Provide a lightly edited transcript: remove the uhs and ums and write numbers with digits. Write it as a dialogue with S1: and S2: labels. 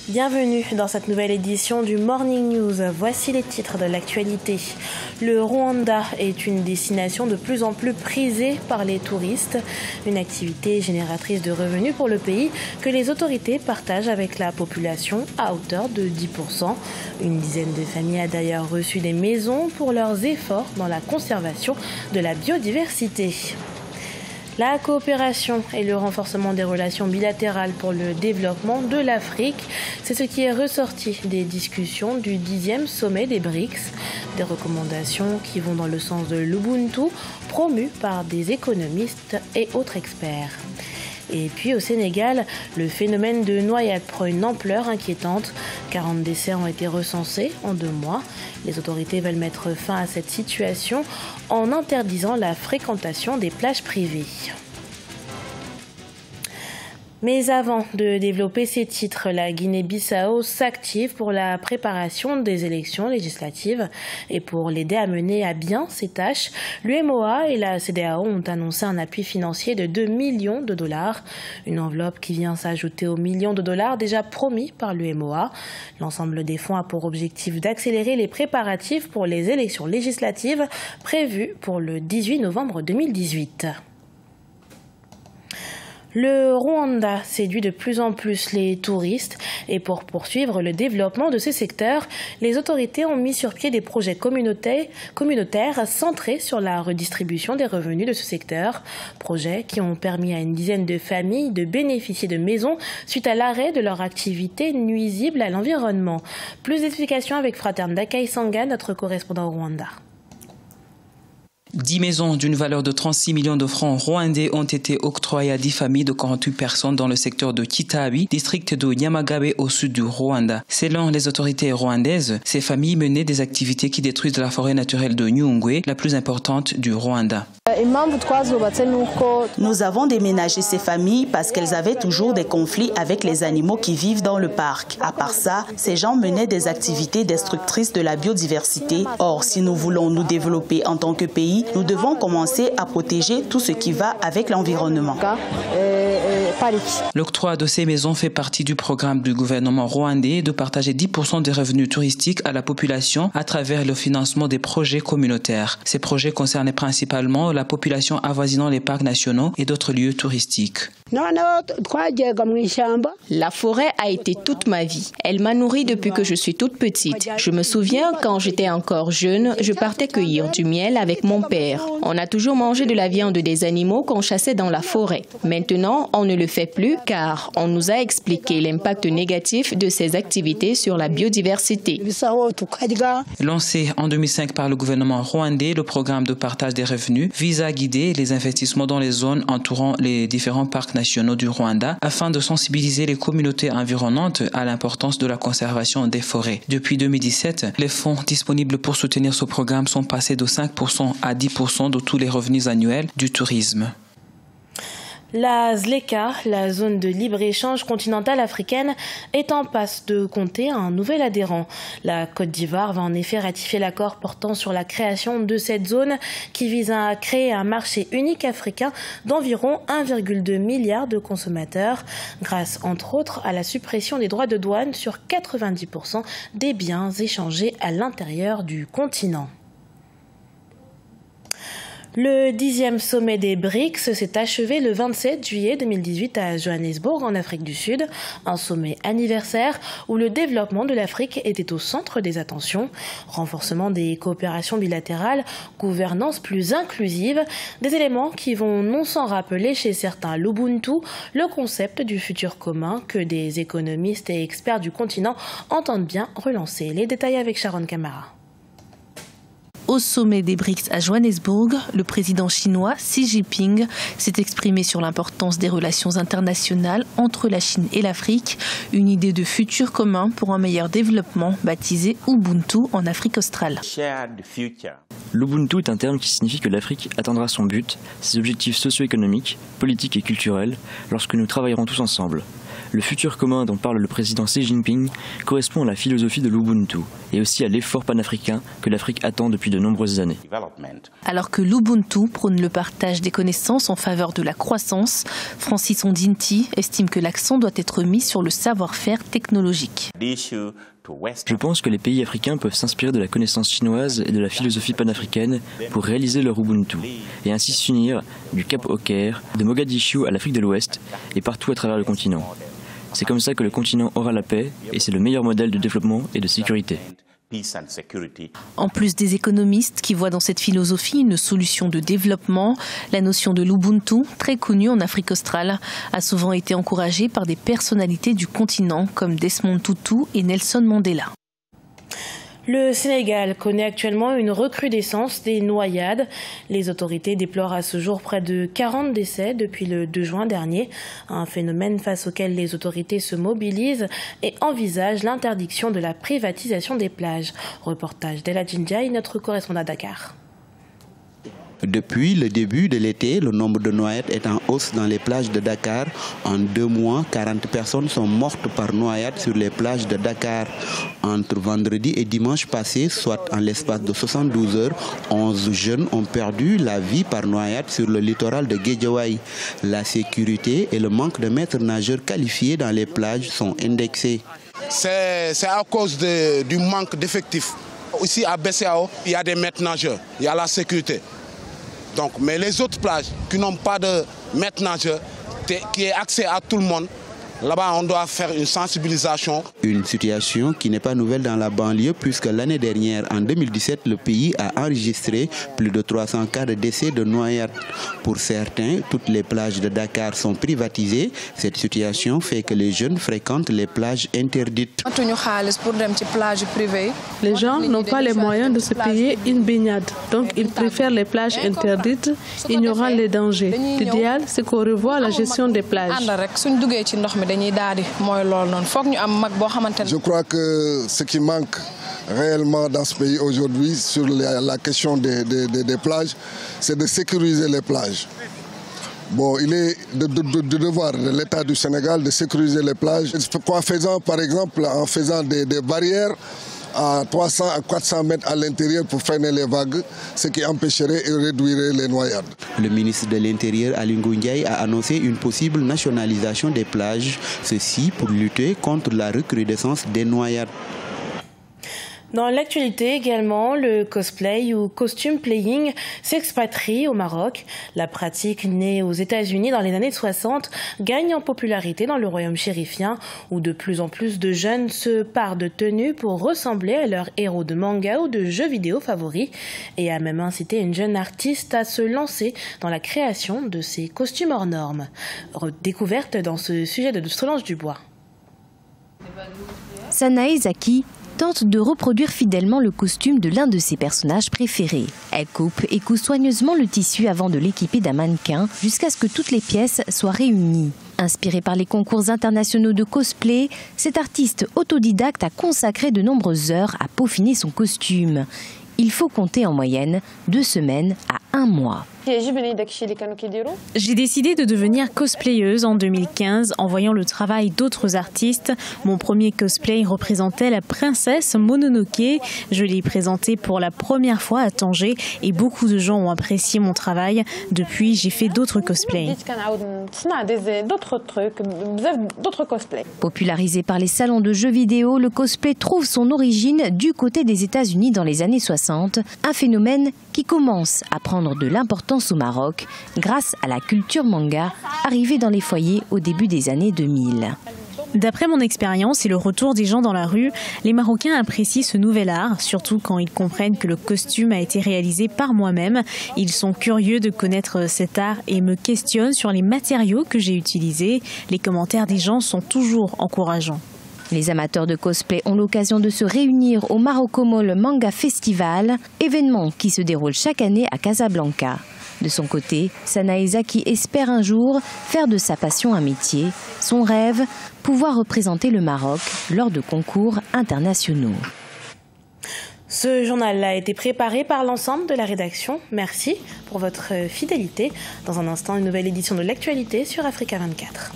S1: Bienvenue dans cette nouvelle édition du Morning News. Voici les titres de l'actualité. Le Rwanda est une destination de plus en plus prisée par les touristes, une activité génératrice de revenus pour le pays que les autorités partagent avec la population à hauteur de 10%. Une dizaine de familles a d'ailleurs reçu des maisons pour leurs efforts dans la conservation de la biodiversité. La coopération et le renforcement des relations bilatérales pour le développement de l'Afrique, c'est ce qui est ressorti des discussions du 10e sommet des BRICS. Des recommandations qui vont dans le sens de l'Ubuntu, promues par des économistes et autres experts. Et puis au Sénégal, le phénomène de noyade prend une ampleur inquiétante. 40 décès ont été recensés en 2 mois. Les autorités veulent mettre fin à cette situation en interdisant la fréquentation des plages privées. Mais avant de développer ces titres, la Guinée-Bissau s'active pour la préparation des élections législatives. Et pour l'aider à mener à bien ces tâches, l'UEMOA et la CEDEAO ont annoncé un appui financier de 2 millions de dollars. Une enveloppe qui vient s'ajouter aux millions de dollars déjà promis par l'UEMOA. L'ensemble des fonds a pour objectif d'accélérer les préparatifs pour les élections législatives prévues pour le 18 novembre 2018. Le Rwanda séduit de plus en plus les touristes et pour poursuivre le développement de ces secteurs, les autorités ont mis sur pied des projets communautaires centrés sur la redistribution des revenus de ce secteur. Projets qui ont permis à une dizaine de familles de bénéficier de maisons suite à l'arrêt de leur activité nuisible à l'environnement. Plus d'explications avec Fraterne Dakai Sanga, notre correspondant au Rwanda.
S2: 10 maisons d'une valeur de 36 millions de francs rwandais ont été octroyées à 10 familles de 48 personnes dans le secteur de Kitabi, district de Nyamagabe au sud du Rwanda. Selon les autorités rwandaises, ces familles menaient des activités qui détruisent la forêt naturelle de Nyungwe, la plus importante du Rwanda.
S3: Nous avons déménagé ces familles parce qu'elles avaient toujours des conflits avec les animaux qui vivent dans le parc. À part ça, ces gens menaient des activités destructrices de la biodiversité. Or, si nous voulons nous développer en tant que pays, nous devons commencer à protéger tout ce qui va avec l'environnement.
S2: L'octroi de ces maisons fait partie du programme du gouvernement rwandais de partager 10% des revenus touristiques à la population à travers le financement des projets communautaires. Ces projets concernent principalement la population avoisinant les parcs nationaux et d'autres lieux touristiques.
S4: La forêt a été toute ma vie. Elle m'a nourrie depuis que je suis toute petite. Je me souviens, quand j'étais encore jeune, je partais cueillir du miel avec mon père. On a toujours mangé de la viande des animaux qu'on chassait dans la forêt. Maintenant, on ne le fait plus car on nous a expliqué l'impact négatif de ces activités sur la biodiversité.
S2: Lancé en 2005 par le gouvernement rwandais, le programme de partage des revenus vise à guider les investissements dans les zones entourant les différents parcs nationaux du Rwanda afin de sensibiliser les communautés environnantes à l'importance de la conservation des forêts. Depuis 2017, les fonds disponibles pour soutenir ce programme sont passés de 5% à 10% de tous les revenus annuels du tourisme.
S1: La ZLECA, la zone de libre-échange continentale africaine, est en passe de compter un nouvel adhérent. La Côte d'Ivoire va en effet ratifier l'accord portant sur la création de cette zone qui vise à créer un marché unique africain d'environ 1,2 milliard de consommateurs, grâce entre autres à la suppression des droits de douane sur 90% des biens échangés à l'intérieur du continent. Le 10e sommet des BRICS s'est achevé le 27 juillet 2018 à Johannesburg, en Afrique du Sud. Un sommet anniversaire où le développement de l'Afrique était au centre des attentions. Renforcement des coopérations bilatérales, gouvernance plus inclusive, des éléments qui vont non sans rappeler chez certains l'Ubuntu, le concept du futur commun que des économistes et experts du continent entendent bien relancer. Les détails avec Sharon Camara.
S5: Au sommet des BRICS à Johannesburg, le président chinois Xi Jinping s'est exprimé sur l'importance des relations internationales entre la Chine et l'Afrique, une idée de futur commun pour un meilleur développement baptisé Ubuntu en Afrique australe.
S6: L'Ubuntu est un terme qui signifie que l'Afrique atteindra son but, ses objectifs socio-économiques, politiques et culturels, lorsque nous travaillerons tous ensemble. Le futur commun dont parle le président Xi Jinping correspond à la philosophie de l'Ubuntu et aussi à l'effort panafricain que l'Afrique attend depuis de nombreuses années.
S5: Alors que l'Ubuntu prône le partage des connaissances en faveur de la croissance, Francis Ondinti estime que l'accent doit être mis sur le savoir-faire technologique.
S6: Je pense que les pays africains peuvent s'inspirer de la connaissance chinoise et de la philosophie panafricaine pour réaliser leur Ubuntu et ainsi s'unir du Cap au Caire, de Mogadiscio à l'Afrique de l'Ouest et partout à travers le continent. C'est comme ça que le continent aura la paix et c'est le meilleur modèle de développement et de sécurité.
S5: En plus des économistes qui voient dans cette philosophie une solution de développement, la notion de l'Ubuntu, très connue en Afrique australe, a souvent été encouragée par des personnalités du continent comme Desmond Tutu et Nelson Mandela.
S1: Le Sénégal connaît actuellement une recrudescence des noyades. Les autorités déplorent à ce jour près de 40 décès depuis le 2 juin dernier. Un phénomène face auquel les autorités se mobilisent et envisagent l'interdiction de la privatisation des plages. Reportage d'Ella Djindjaï, notre correspondant à Dakar.
S7: Depuis le début de l'été, le nombre de noyades est en hausse dans les plages de Dakar. En 2 mois, 40 personnes sont mortes par noyade sur les plages de Dakar. Entre vendredi et dimanche passé, soit en l'espace de 72 heures, 11 jeunes ont perdu la vie par noyade sur le littoral de Guédiawaye. La sécurité et le manque de maîtres nageurs qualifiés dans les plages sont indexés.
S8: C'est à cause du manque d'effectifs. Ici à Bessiao, il y a des maîtres nageurs, il y a la sécurité. Donc, mais les autres plages qui n'ont pas de maître nageur, qui est accès à tout le monde, là-bas on doit faire une sensibilisation. Une situation qui n'est pas nouvelle dans la banlieue puisque l'année dernière, en 2017, le pays a enregistré plus de 300 cas de décès de noyades. Pour certains, toutes les plages de Dakar sont privatisées. Cette situation fait que les jeunes fréquentent les plages interdites.
S9: Les gens n'ont pas les moyens de se payer une baignade, donc ils préfèrent les plages interdites, ignorant les dangers. L'idéal, c'est qu'on revoie la gestion des plages.
S10: Je crois que ce qui manque réellement dans ce pays aujourd'hui sur la question des plages, c'est de sécuriser les plages. Bon, il est de devoir de l'État du Sénégal de sécuriser les plages en faisant, par exemple, des barrières à 300 à 400 mètres à l'intérieur pour freiner les vagues, ce qui empêcherait et réduirait les noyades.
S7: Le ministre de l'Intérieur, Aly Ngouille Ndiaye, a annoncé une possible nationalisation des plages, ceci pour lutter contre la recrudescence des noyades.
S1: Dans l'actualité également, le cosplay ou costume playing s'expatrie au Maroc. La pratique née aux États-Unis dans les années 60 gagne en popularité dans le royaume chérifien où de plus en plus de jeunes se parent de tenues pour ressembler à leurs héros de manga ou de jeux vidéo favoris et a même incité une jeune artiste à se lancer dans la création de ces costumes hors normes. Découverte dans ce sujet de Solange Dubois.
S11: Sanae Zaki tente de reproduire fidèlement le costume de l'un de ses personnages préférés. Elle coupe et coud soigneusement le tissu avant de l'équiper d'un mannequin jusqu'à ce que toutes les pièces soient réunies. Inspirée par les concours internationaux de cosplay, cette artiste autodidacte a consacré de nombreuses heures à peaufiner son costume. Il faut compter en moyenne 2 semaines à 1 mois.
S12: J'ai décidé de devenir cosplayeuse en 2015 en voyant le travail d'autres artistes. Mon premier cosplay représentait la princesse Mononoke. Je l'ai présenté pour la première fois à Tanger et beaucoup de gens ont apprécié mon travail. Depuis, j'ai fait d'autres cosplays.
S11: Popularisé par les salons de jeux vidéo, le cosplay trouve son origine du côté des États-Unis dans les années 60. Un phénomène qui commence à prendre de l'importance au Maroc grâce à la culture manga arrivée dans les foyers au début des années 2000.
S12: D'après mon expérience et le retour des gens dans la rue, les Marocains apprécient ce nouvel art, surtout quand ils comprennent que le costume a été réalisé par moi-même. Ils sont curieux de connaître cet art et me questionnent sur les matériaux que j'ai utilisés. Les commentaires des gens sont toujours encourageants.
S11: Les amateurs de cosplay ont l'occasion de se réunir au Maroko Mall Manga Festival, événement qui se déroule chaque année à Casablanca. De son côté, Sanae Zaki espère un jour faire de sa passion un métier. Son rêve, pouvoir représenter le Maroc lors de concours internationaux.
S1: Ce journal a été préparé par l'ensemble de la rédaction. Merci pour votre fidélité. Dans un instant, une nouvelle édition de l'actualité sur Africa 24.